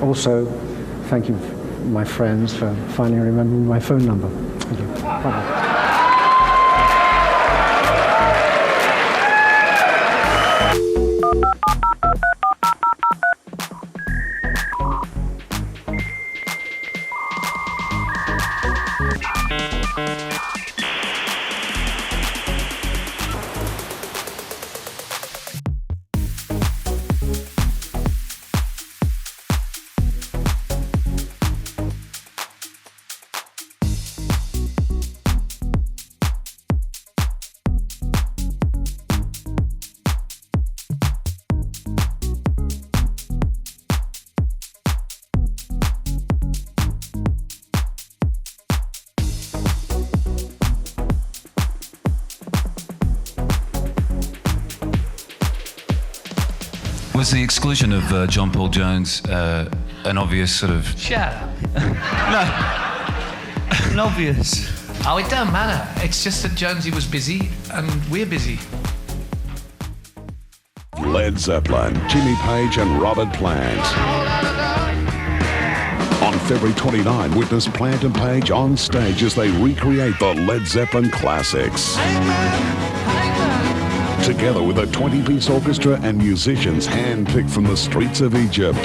Also, thank you, my friends, for finally remembering my phone number. Thank you. Bye-bye. Was the exclusion of John Paul Jones an obvious sort of... Shut up. No. An obvious. Oh, it don't matter. It's just that Jonesy was busy and we're busy. Led Zeppelin, Jimmy Page and Robert Plant. On February 29, witness Plant and Page on stage as they recreate the Led Zeppelin classics. Together with a 20-piece orchestra and musicians hand-picked from the streets of Egypt.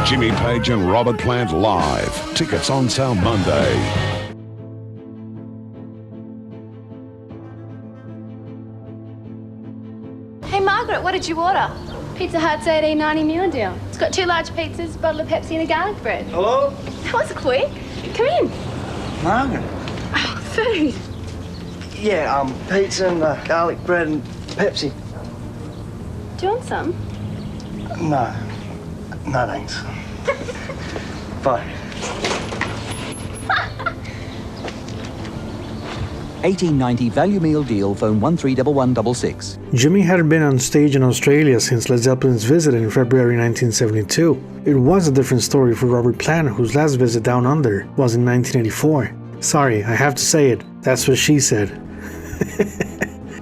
Jimmy Page and Robert Plant live. Tickets on sale Monday. Hey Margaret, what did you order? Pizza Hut's $18.90 meal deal. It's got 2 large pizzas, a bottle of Pepsi and a garlic bread. Hello? That was quick. Come in. Margaret? Oh, food. Yeah, pizza and garlic bread and Pepsi. Do you want some? No. No, thanks. Bye. 1890 value meal deal, phone 131166. Jimmy hadn't been on stage in Australia since Led Zeppelin's visit in February 1972. It was a different story for Robert Plant, whose last visit down under was in 1984. Sorry, I have to say it. That's what she said.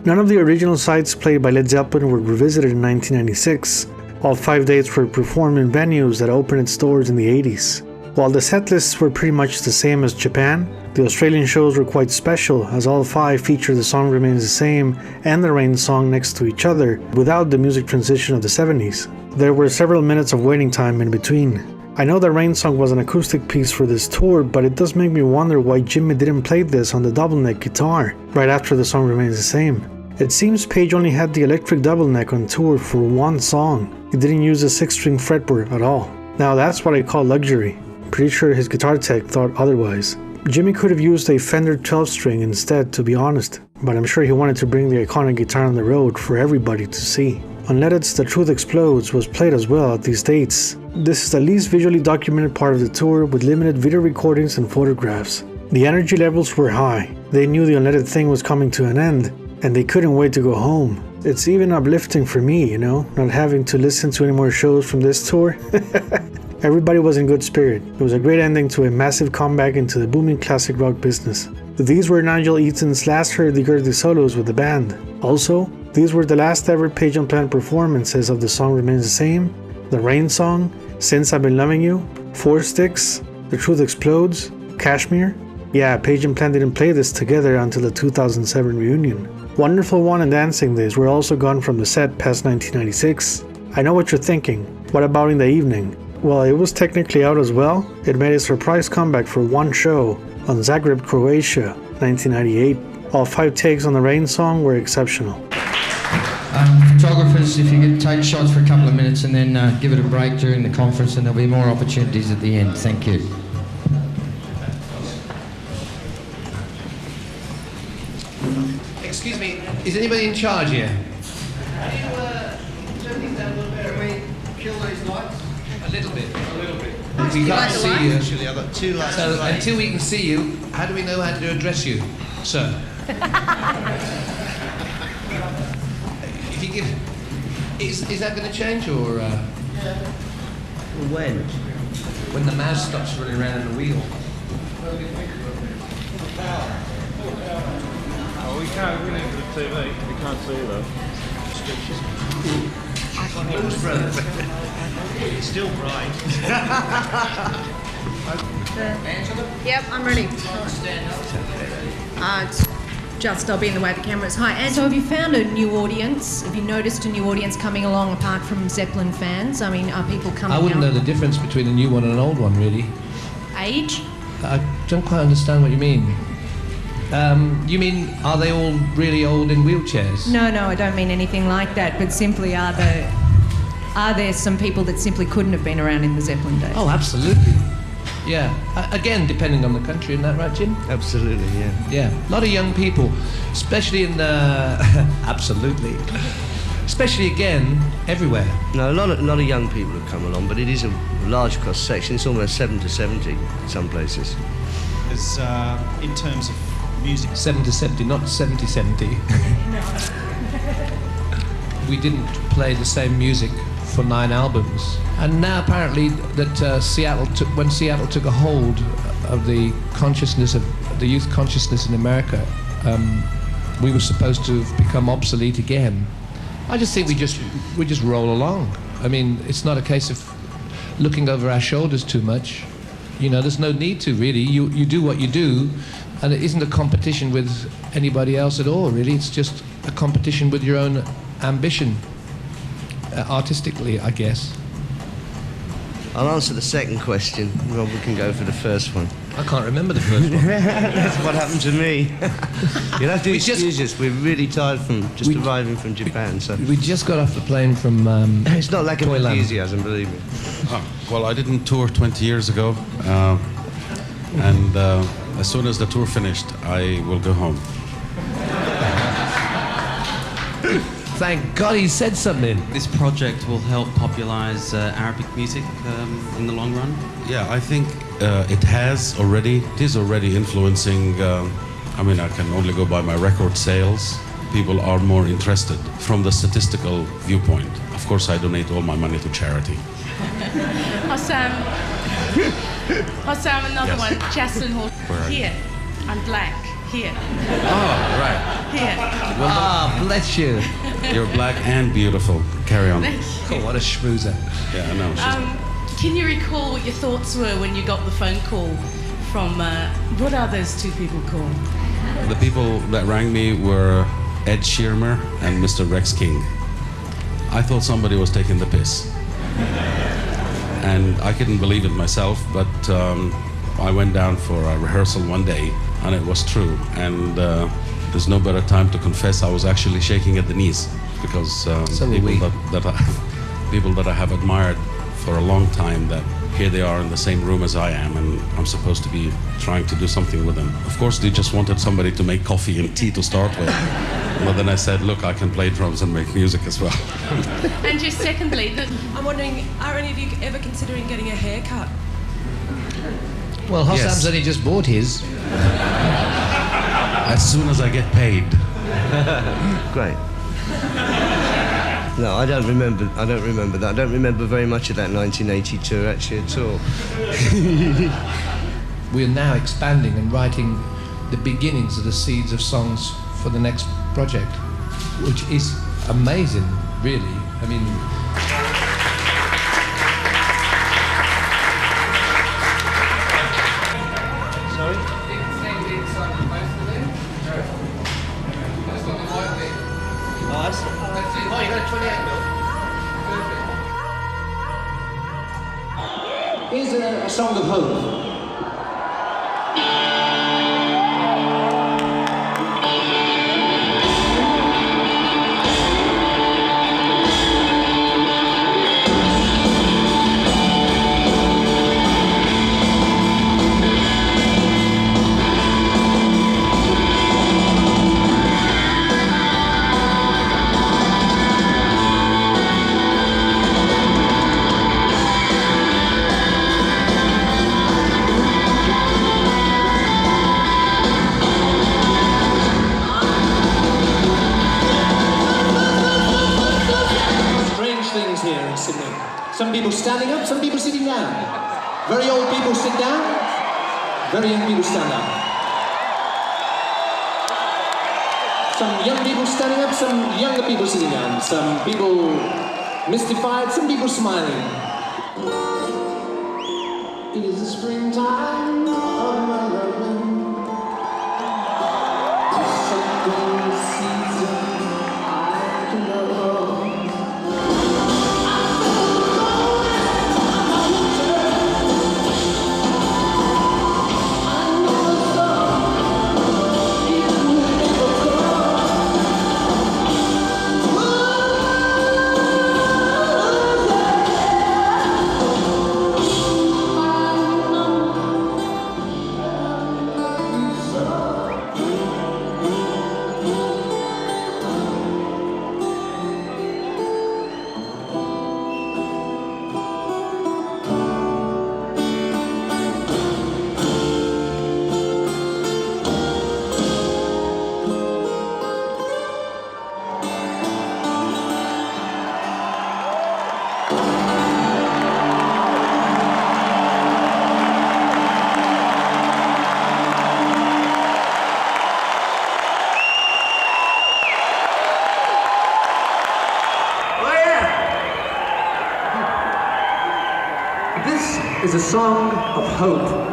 None of the original sites played by Led Zeppelin were revisited in 1996. All 5 dates were performed in venues that opened its doors in the 80s. While the set lists were pretty much the same as Japan, the Australian shows were quite special, as all 5 featured The Song Remains the Same and The Rain Song next to each other, without the music transition of the 70s. There were several minutes of waiting time in between. I know The Rain Song was an acoustic piece for this tour, but it does make me wonder why Jimmy didn't play this on the double neck guitar, right after The Song Remains the Same. It seems Page only had the electric double neck on tour for one song. He didn't use a 6-string fretboard at all. Now that's what I call luxury. Pretty sure his guitar tech thought otherwise. Jimmy could have used a Fender 12-string instead, to be honest, but I'm sure he wanted to bring the iconic guitar on the road for everybody to see. Unledded's The Truth Explodes was played as well at these dates. This is the least visually documented part of the tour, with limited video recordings and photographs. The energy levels were high. They knew the Unledded thing was coming to an end, and they couldn't wait to go home. It's even uplifting for me, not having to listen to any more shows from this tour. Everybody was in good spirit. It was a great ending to a massive comeback into the booming classic rock business. These were Nigel Eaton's last hurdy-gurdy solos with the band. Also, these were the last ever Page and Plant performances of The Song Remains the Same, The Rain Song, Since I've Been Loving You, 4 Sticks, The Truth Explodes, Kashmir. Yeah, Page and Plant didn't play this together until the 2007 reunion. Wonderful One and Dancing Days were also gone from the set past 1996. I know what you're thinking. What about In the Evening? Well, it was technically out as well. It made a surprise comeback for one show on Zagreb, Croatia, 1998. All 5 takes on The Rain Song were exceptional. Photographers, if you could take shots for a couple of minutes and then give it a break during the conference, and there'll be more opportunities at the end. Thank you. Excuse me, is anybody in charge here? Kill these lights? A little bit. We can't see you. Actually, I've got 2 lights. So until we can see you, how do we know how to address you, sir? If you give, is that going to change or? When? When the mouse stops running around in the wheel. Oh, we can't. We need the TV. We can't see though. It's still bright. Yep, I'm ready. I'll be in the way of the cameras. Hi, and so have you found a new audience? Have you noticed a new audience coming along apart from Zeppelin fans? I mean, are people coming I wouldn't out? know the difference between a new one and an old one, really. Age? I don't quite understand what you mean. You mean, are they all really old in wheelchairs? No, I don't mean anything like that, but simply are there some people that simply couldn't have been around in the Zeppelin days? Oh, absolutely. Yeah. Again, depending on the country, isn't that right, Jim? Absolutely, yeah. Yeah. A lot of young people, especially in... absolutely. Especially, again, everywhere. No, a lot of young people have come along, but it is a large cross-section. It's almost 7 to 70 in some places. As in terms of music... 7 to 70, not 70-70. We didn't play the same music for 9 albums. And now apparently that when Seattle took a hold of the consciousness of the youth consciousness in America, we were supposed to have become obsolete again. I just think we just roll along. I mean, it's not a case of looking over our shoulders too much. You know, there's no need to really. You do what you do, and it isn't a competition with anybody else at all, really. It's just a competition with your own ambition. Artistically, I guess. I'll answer the second question. Rob, we can go for the first one. I can't remember the first one. That's what happened to me. You'll have to excuse us. We're really tired from arriving from Japan. So we just got off the plane from. It's not lack of enthusiasm, believe me. Well, I didn't tour 20 years ago, and as soon as the tour finished, I will go home. Thank God he said something. This project will help popularize Arabic music in the long run? Yeah, I think it is already influencing, I mean, I can only go by my record sales. People are more interested from the statistical viewpoint. Of course, I donate all my money to charity. Hossam, another one. Jaslyn Hall. Here, I'm black. Here. Oh, right. Here. Well, bless you. You're black and beautiful. Carry on. Oh, what a schmoozer. Yeah, I know. Can you recall what your thoughts were when you got the phone call from, what are those two people called? The people that rang me were Ed Sheeran and Mr. Rex King. I thought somebody was taking the piss. And I couldn't believe it myself, but I went down for a rehearsal one day, and it was true. And there's no better time to confess I was actually shaking at the knees, because people that I have admired for a long time, that here they are in the same room as I am, and I'm supposed to be trying to do something with them. Of course, they just wanted somebody to make coffee and tea to start with. But then I said, look, I can play drums and make music as well. And just secondly, I'm wondering, are any of you ever considering getting a haircut? Well, Hossam's only just bought his. As soon as I get paid. Great. No, I don't remember that. I don't remember very much of that 1982 actually at all. We are now expanding and writing the beginnings of the seeds of songs for the next project, which is amazing, really. I mean... Sorry? Oh, you got a 28 mil. Here's a song of hope. Some people standing up, some people sitting down. Very old people sit down, very young people stand up. Some young people standing up, some younger people sitting down, some people mystified, some people smiling. It is the springtime of my loving. The second season I can know. Is a song of hope.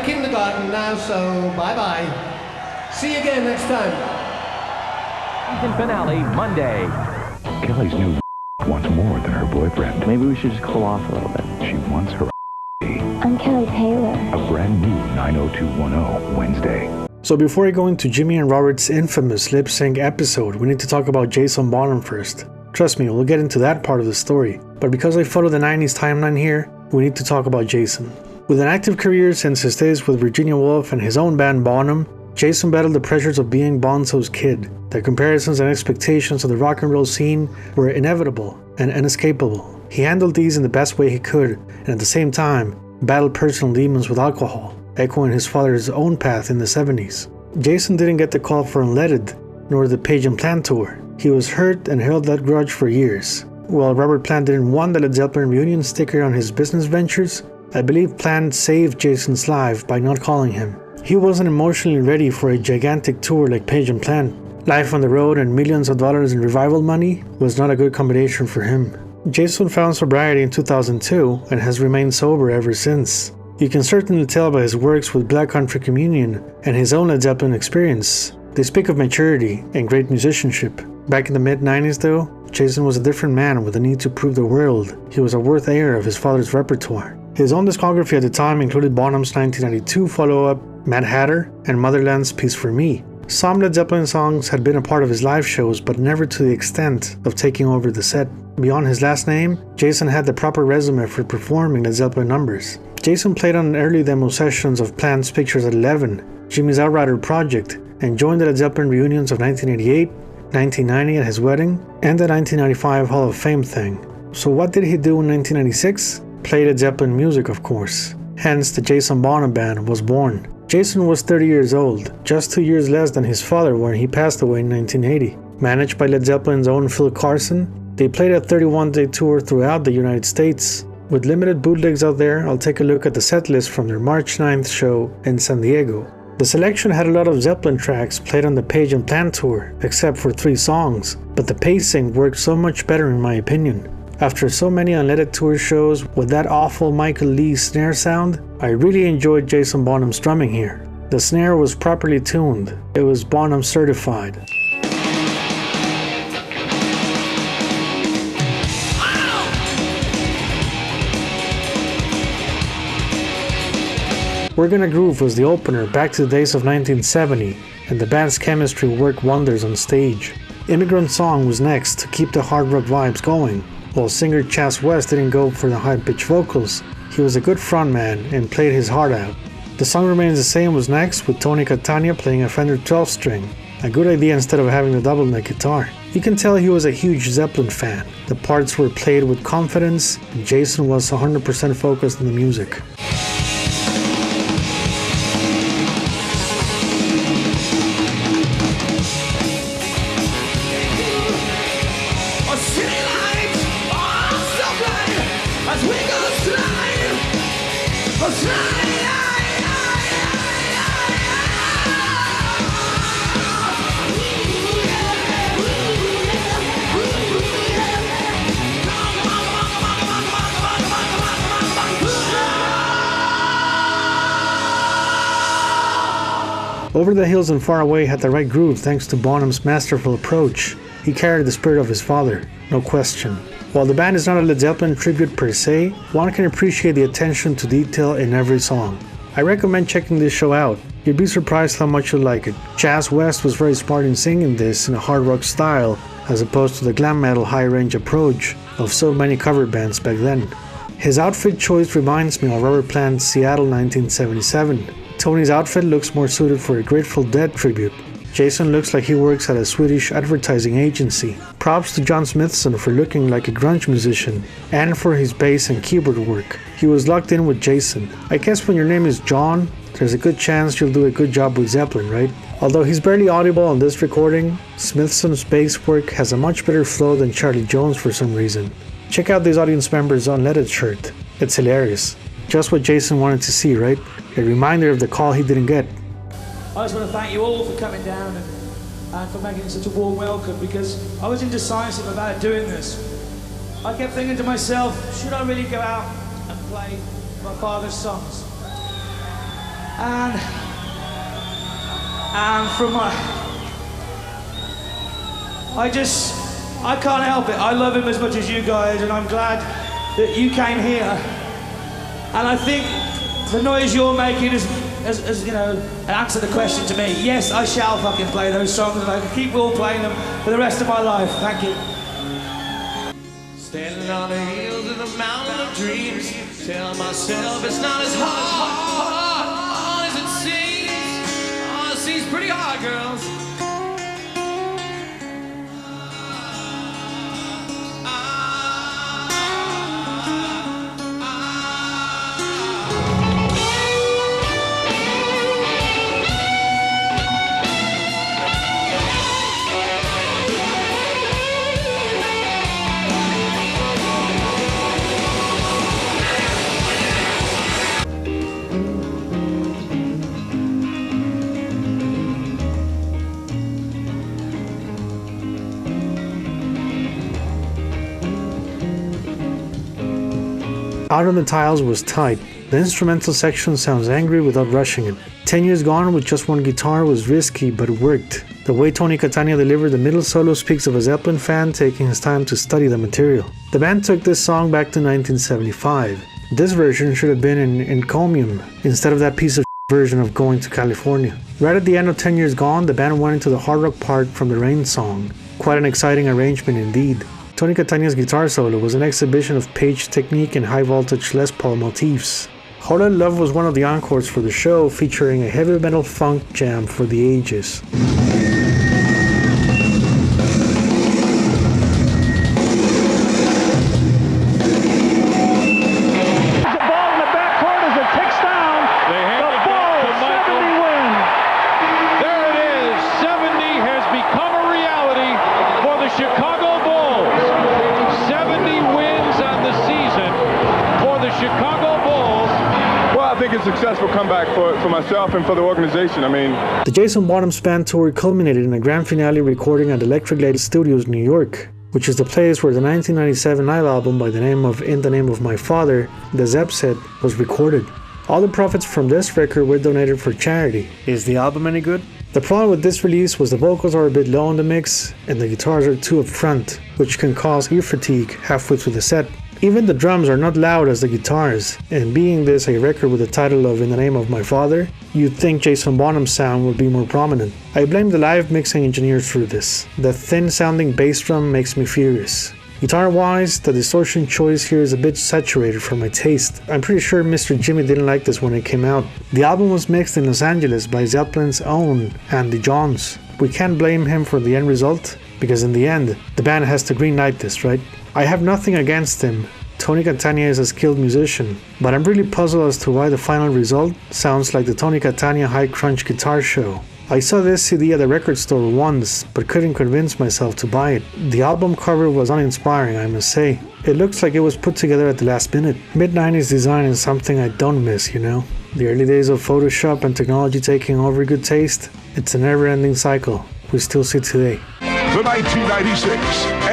in kindergarten now, so bye-bye. See you again next time. Season finale, Monday. Kelly's new wants more than her boyfriend. Maybe we should just cool off a little bit. She wants her I'm Kelly Taylor. A brand new 90210 Wednesday. So before we go into Jimmy and Robert's infamous lip sync episode, we need to talk about Jason Bonham first. Trust me, we'll get into that part of the story. But because I follow the 90s timeline here, we need to talk about Jason. With an active career since his days with Virginia Woolf and his own band Bonham, Jason battled the pressures of being Bonzo's kid. The comparisons and expectations of the rock and roll scene were inevitable and inescapable. He handled these in the best way he could, and at the same time, battled personal demons with alcohol, echoing his father's own path in the 70s. Jason didn't get the call for Unledded, nor the Page and Plant tour. He was hurt and held that grudge for years. While Robert Plant didn't want the Led Zeppelin reunion sticker on his business ventures, I believe Plant saved Jason's life by not calling him. He wasn't emotionally ready for a gigantic tour like Page and Plant. Life on the road and millions of dollars in revival money was not a good combination for him. Jason found sobriety in 2002 and has remained sober ever since. You can certainly tell by his works with Black Country Communion and his own Led Zeppelin experience. They speak of maturity and great musicianship. Back in the mid-90s though, Jason was a different man with a need to prove the world he was a worthy heir of his father's repertoire. His own discography at the time included Bonham's 1992 follow-up, Mad Hatter, and Motherland's Peace for Me. Some Led Zeppelin songs had been a part of his live shows, but never to the extent of taking over the set. Beyond his last name, Jason had the proper resume for performing Led Zeppelin numbers. Jason played on early demo sessions of Plant's Pictures at 11, Jimmy's Outrider project, and joined the Led Zeppelin reunions of 1988, 1990 at his wedding, and the 1995 Hall of Fame thing. So what did he do in 1996? Play Led Zeppelin music, of course. Hence, the Jason Bonham Band was born. Jason was 30 years old, just 2 years less than his father when he passed away in 1980. Managed by Led Zeppelin's own Phil Carson, they played a 31-day tour throughout the United States. With limited bootlegs out there, I'll take a look at the set list from their March 9th show in San Diego. The selection had a lot of Zeppelin tracks played on the Page and Plant tour, except for 3 songs, but the pacing worked so much better in my opinion. After so many Unledded Tour shows with that awful Michael Lee snare sound, I really enjoyed Jason Bonham's drumming here. The snare was properly tuned. It was Bonham certified. We're Gonna Groove was the opener back to the days of 1970, and the band's chemistry worked wonders on stage. Immigrant Song was next to keep the hard rock vibes going. While singer Chas West didn't go for the high-pitched vocals, he was a good frontman and played his heart out. The Song Remains the Same was next with Tony Catania playing a Fender 12-string, a good idea instead of having a double neck guitar. You can tell he was a huge Zeppelin fan. The parts were played with confidence, and Jason was 100% focused on the music. Over the Hills and Far Away had the right groove thanks to Bonham's masterful approach. He carried the spirit of his father, no question. While the band is not a Led Zeppelin tribute per se, one can appreciate the attention to detail in every song. I recommend checking this show out. You'd be surprised how much you'll like it. Chas West was very smart in singing this in a hard rock style, as opposed to the glam metal high-range approach of so many cover bands back then. His outfit choice reminds me of Robert Plant's Seattle 1977. Tony's outfit looks more suited for a Grateful Dead tribute. Jason looks like he works at a Swedish advertising agency. Props to John Smithson for looking like a grunge musician, and for his bass and keyboard work. He was locked in with Jason. I guess when your name is John, there's a good chance you'll do a good job with Zeppelin, right? Although he's barely audible on this recording, Smithson's bass work has a much better flow than Charlie Jones for some reason. Check out this audience member's Unledded shirt. It's hilarious. Just what Jason wanted to see, right? A reminder of the call he didn't get. I just want to thank you all for coming down and for making it such a warm welcome, because I was indecisive about doing this. I kept thinking to myself, should I really go out and play my father's songs? And from my... I can't help it. I love him as much as you guys, and I'm glad that you came here. And I think the noise you're making is, you know, answer the question to me. Yes, I shall fucking play those songs, and I can keep all playing them for the rest of my life. Thank you. Standing on the hills of the mountain of dreams, telling myself it's not as hard as it seems. Oh, it seems pretty hard, girls. Out on the Tiles was tight. The instrumental section sounds angry without rushing it. 10 Years Gone with just one guitar was risky, but it worked. The way Tony Catania delivered the middle solo speaks of a Zeppelin fan taking his time to study the material. The band took this song back to 1975. This version should have been in encomium instead of that piece of version of Going to California. Right at the end of 10 Years Gone, the band went into the hard rock part from the Rain song. Quite an exciting arrangement indeed. Tony Catania's guitar solo was an exhibition of Page technique and high voltage Les Paul motifs. Whole Lotta Love was one of the encores for the show, featuring a heavy metal funk jam for the ages. Successful comeback for myself and for the organization. I mean, the Jason Bonham Band tour culminated in a grand finale recording at Electric Light Studios, New York, which is the place where the 1997 live album by the name of In the Name of My Father, the Zepp set, was recorded. All the profits from this record were donated for charity. Is the album any good? The problem with this release was the vocals are a bit low in the mix and the guitars are too up front, which can cause ear fatigue halfway through the set. Even the drums are not loud as the guitars, and being this a record with the title of In the Name of My Father, you'd think Jason Bonham's sound would be more prominent. I blame the live mixing engineers for this. The thin sounding bass drum makes me furious. Guitar wise, the distortion choice here is a bit saturated for my taste. I'm pretty sure Mr. Jimmy didn't like this when it came out. The album was mixed in Los Angeles by Zeppelin's own Andy Johns. We can't blame him for the end result, because in the end, the band has to green light this, right? I have nothing against him. Tony Catania is a skilled musician, but I'm really puzzled as to why the final result sounds like the Tony Catania High Crunch guitar show. I saw this CD at the record store once, but couldn't convince myself to buy it. The album cover was uninspiring, I must say. It looks like it was put together at the last minute. Mid-90s design is something I don't miss, you know? The early days of Photoshop and technology taking over good taste, it's a never-ending cycle we still see today. The 1996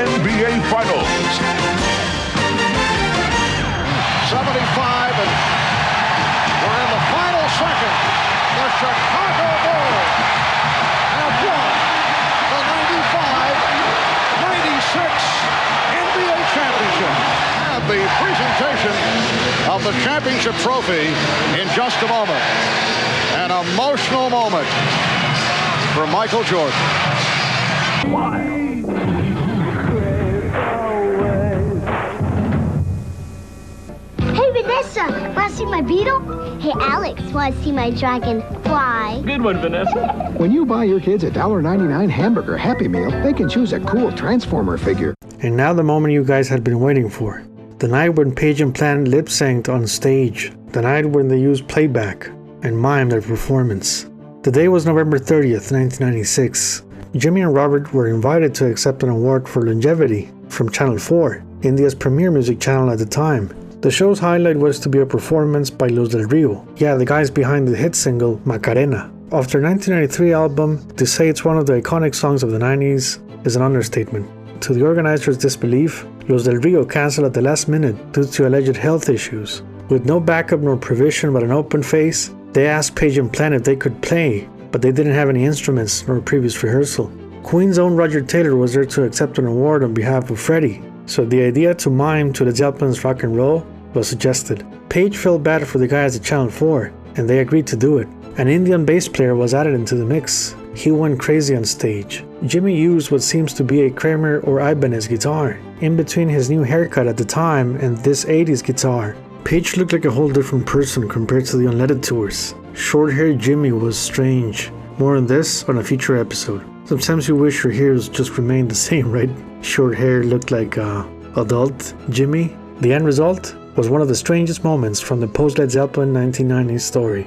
NBA Finals. 75, and we're in the final second. The Chicago Bulls have won the 95-96 NBA championship. And the presentation of the championship trophy in just a moment. An emotional moment for Michael Jordan. Hey Vanessa, want to see my beetle? Hey Alex, want to see my dragonfly? Good one, Vanessa. When you buy your kids a $1.99 hamburger Happy Meal, they can choose a cool Transformer figure. And now the moment you guys had been waiting for. The night when Page and Plant lip-synced on stage. The night when they used playback and mimed their performance. The day was November 30th, 1996. Jimmy and Robert were invited to accept an award for longevity from Channel 4, India's premier music channel at the time. The show's highlight was to be a performance by Los Del Rio, yeah, the guys behind the hit single Macarena. Of their 1993 album, to say it's one of the iconic songs of the 90s is an understatement. To the organizers' disbelief, Los Del Rio canceled at the last minute due to alleged health issues. With no backup nor provision but an open face, They asked Page and Plant if they could play, but they didn't have any instruments nor previous rehearsal. Queen's own Roger Taylor was there to accept an award on behalf of Freddie, so the idea to mime to Led Zeppelin's rock and roll was suggested. Page felt bad for the guys at Channel 4, and they agreed to do it. An Indian bass player was added into the mix. He went crazy on stage. Jimmy used what seems to be a Kramer or Ibanez guitar, in between his new haircut at the time and this 80s guitar. Page looked like a whole different person compared to the Unledded tours. Short-haired Jimmy was strange. More on this on a future episode. Sometimes you wish your hairs just remained the same, right? Short hair looked like adult Jimmy. The end result was one of the strangest moments from the post-Led Zeppelin 1990s story.